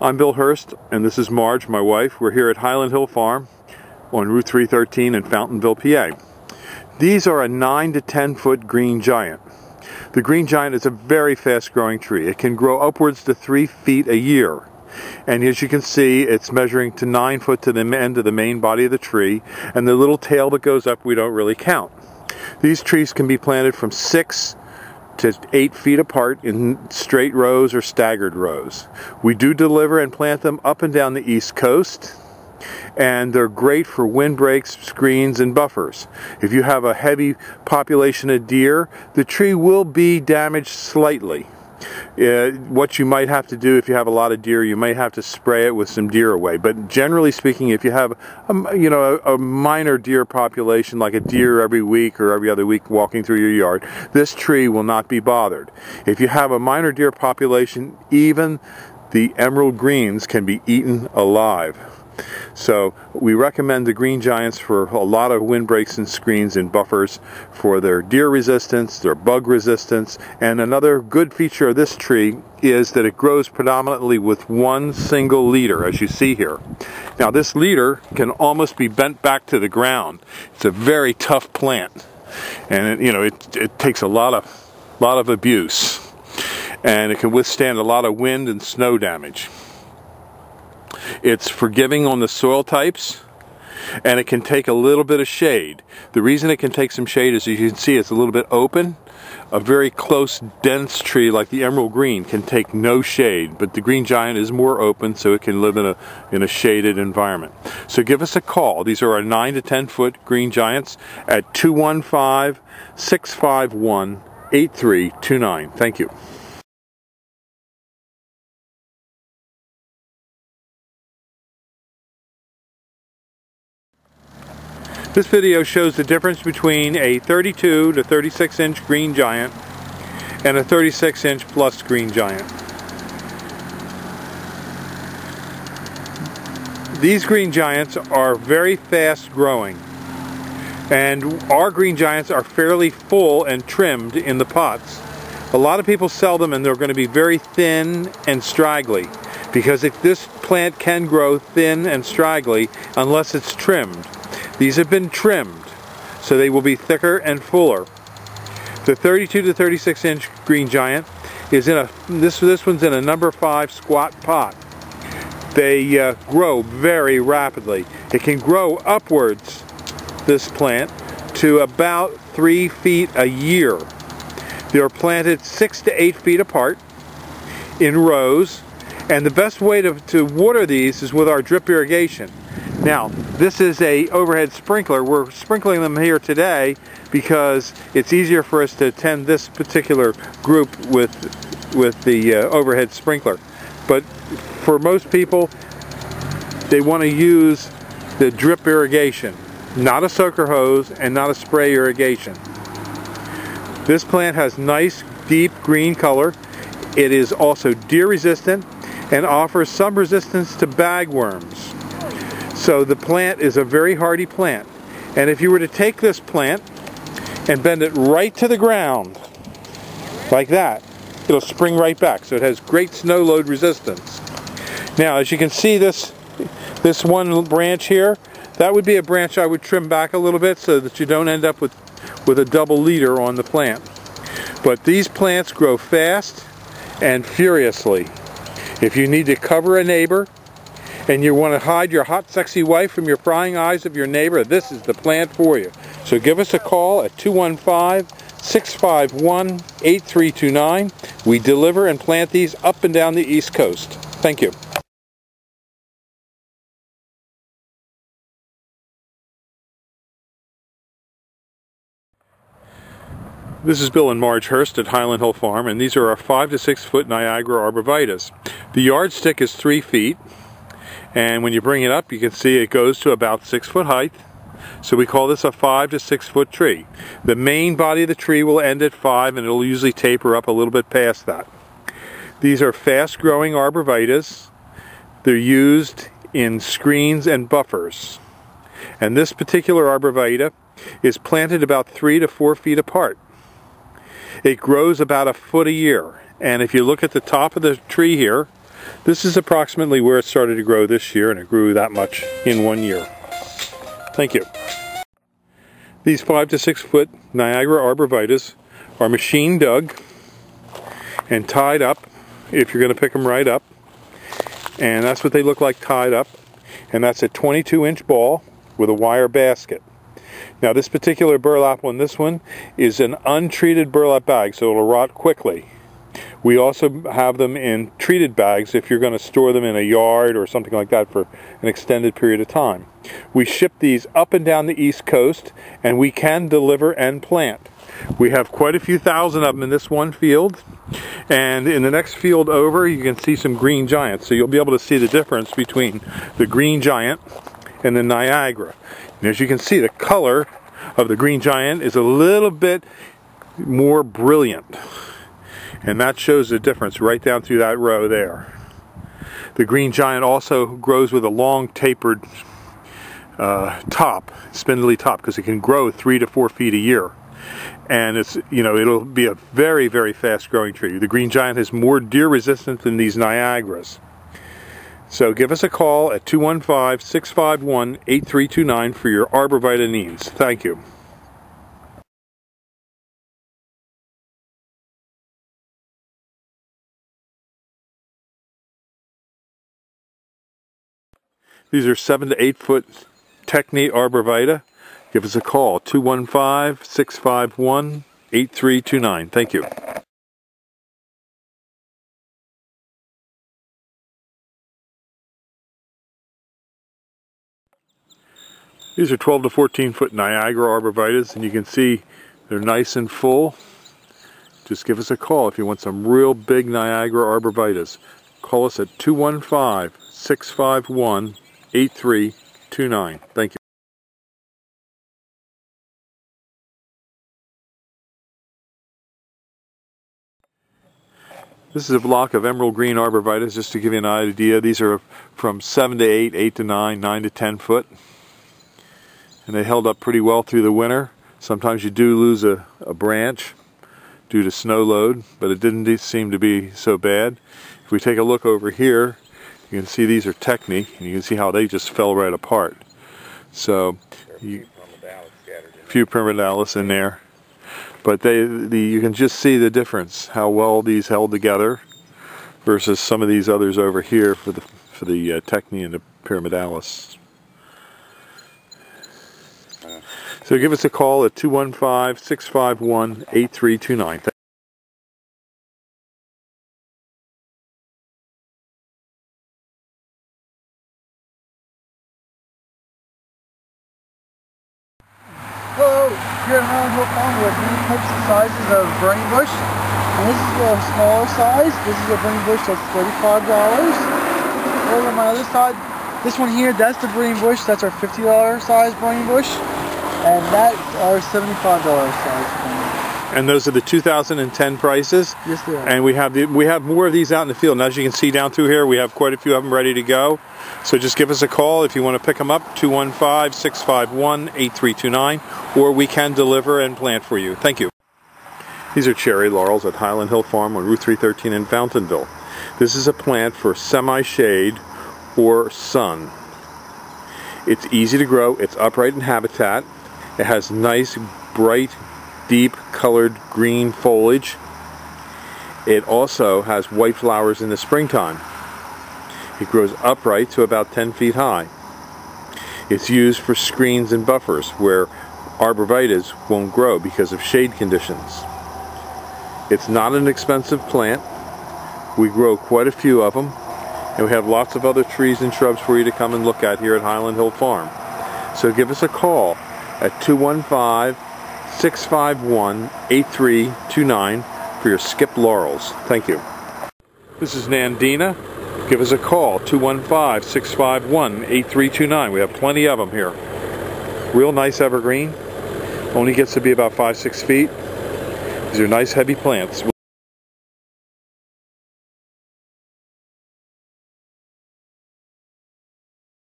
I'm Bill Hurst, and this is Marge, my wife. We're here at Highland Hill Farm on Route 313 in Fountainville, PA. These are a 9 to 10 foot green giant. The green giant is a very fast growing tree. It can grow upwards to 3 feet a year. And as you can see, it's measuring to 9 foot to the end of the main body of the tree, and the little tail that goes up we don't really count. These trees can be planted from 6 to 8 feet apart in straight rows or staggered rows. We do deliver and plant them up and down the East Coast, and they're great for windbreaks, screens, and buffers. If you have a heavy population of deer, the tree will be damaged slightly. What you might have to do if you have a lot of deer, you may have to spray it with some deer away. But generally speaking, if you have a minor deer population, like a deer every week or every other week walking through your yard, this tree will not be bothered. If you have a minor deer population, even the emerald greens can be eaten alive. So we recommend the green giants for a lot of windbreaks and screens and buffers, for their deer resistance, their bug resistance, and another good feature of this tree is that it grows predominantly with one single leader, as you see here. Now this leader can almost be bent back to the ground. It's a very tough plant, and it takes a lot of abuse, and it can withstand a lot of wind and snow damage. It's forgiving on the soil types, and it can take a little bit of shade. The reason it can take some shade is, as you can see, it's a little bit open. A very close, dense tree like the emerald green can take no shade, but the green giant is more open, so it can live in a shaded environment. So give us a call. These are our 9 to 10 foot green giants at 215-651-8329. Thank you. This video shows the difference between a 32 to 36 inch green giant and a 36 inch plus green giant. These green giants are very fast growing, and our green giants are fairly full and trimmed in the pots. A lot of people sell them and they're going to be very thin and straggly, because this plant can grow thin and straggly unless it's trimmed. These have been trimmed, so they will be thicker and fuller. The 32 to 36 inch green giant is in this one's in a number 5 squat pot. They grow very rapidly. It can grow upwards, this plant, to about 3 feet a year. They are planted 6 to 8 feet apart in rows, and the best way to water these is with our drip irrigation. Now, this is a overhead sprinkler. We're sprinkling them here today because it's easier for us to attend this particular group with the overhead sprinkler. But for most people, they want to use the drip irrigation, not a soaker hose and not a spray irrigation. This plant has nice, deep green color. It is also deer resistant and offers some resistance to bagworms. So the plant is a very hardy plant. And if you were to take this plant and bend it right to the ground, like that, it'll spring right back. So it has great snow load resistance. Now, as you can see, this one branch here, that would be a branch I would trim back a little bit so that you don't end up with a double leader on the plant. But these plants grow fast and furiously. If you need to cover a neighbor, and you want to hide your hot, sexy wife from your prying eyes of your neighbor, this is the plant for you. So give us a call at 215-651-8329. We deliver and plant these up and down the East Coast. Thank you. This is Bill and Marge Hurst at Highland Hill Farm, and these are our 5 to 6 foot Niagara Arborvitaes. The yardstick is 3 feet. And when you bring it up, you can see it goes to about 6 foot height. So we call this a 5 to 6 foot tree. The main body of the tree will end at 5, and it'll usually taper up a little bit past that. These are fast growing arborvitaes. They're used in screens and buffers. And this particular arborvitae is planted about 3 to 4 feet apart. It grows about a foot a year. And if you look at the top of the tree here, This is approximately where it started to grow this year, and it grew that much in 1 year. Thank you. These 5 to 6 foot Niagara Arborvitaes are machine dug and tied up if you're going to pick them right up. And that's what they look like tied up. And that's a 22-inch ball with a wire basket. Now this particular burlap on this one is an untreated burlap bag, so it'll rot quickly. We also have them in treated bags if you're going to store them in a yard or something like that for an extended period of time. We ship these up and down the East Coast, and we can deliver and plant. We have quite a few thousand of them in this one field, and in the next field over you can see some green giants, so you'll be able to see the difference between the green giant and the Niagara. And as you can see, the color of the green giant is a little bit more brilliant, and that shows the difference right down through that row there. The green giant also grows with a long tapered top, spindly top, because it can grow 3 to 4 feet a year. And it's, you know, it'll be a very, very fast growing tree. The green giant is more deer resistant than these Niagaras. So give us a call at 215-651-8329 for your Arborvitae needs. Thank you. These are 7 to 8 foot Techni Arborvitae. Give us a call, 215-651-8329. Thank you. These are 12 to 14 foot Niagara Arborvitaes, and you can see they're nice and full. Just give us a call if you want some real big Niagara Arborvitaes. Call us at 215-651-8329. Thank you. This is a block of emerald green Arborvitaes, just to give you an idea. These are from 7 to 8, 8 to 9, 9 to 10 foot. And they held up pretty well through the winter. Sometimes you do lose a branch due to snow load, but it didn't seem to be so bad. If we take a look over here, you can see these are Techni, and you can see how they just fell right apart. So, a few Propagate in there. But you can just see the difference, how well these held together versus some of these others over here for the Techni and the Propagate. So give us a call at 215-651-8329. Hello, here at Highland Hill Farm we have many types and sizes of burning bush. And this is a smaller size. This is a burning bush that's $35. Over on my other side, this one here, that's the burning bush. That's our $50 size burning bush. And that's our $75 size burning bush. And those are the 2010 prices? Yes, they are. And we have more of these out in the field. And as you can see down through here, we have quite a few of them ready to go. So just give us a call if you want to pick them up, 215-651-8329, or we can deliver and plant for you. Thank you. These are cherry laurels at Highland Hill Farm on Route 313 in Fountainville. This is a plant for semi-shade or sun. It's easy to grow, it's upright in habitat, it has nice, bright, deep colored green foliage. It also has white flowers in the springtime. It grows upright to about 10 feet high. It's used for screens and buffers where Arborvitaes won't grow because of shade conditions. It's not an expensive plant. We grow quite a few of them, and we have lots of other trees and shrubs for you to come and look at here at Highland Hill Farm. So give us a call at 215-651-8329 for your skipped laurels. Thank you. This is Nandina. Give us a call, 215-651-8329. We have plenty of them here. Real nice evergreen. Only gets to be about 5-6 feet. These are nice heavy plants.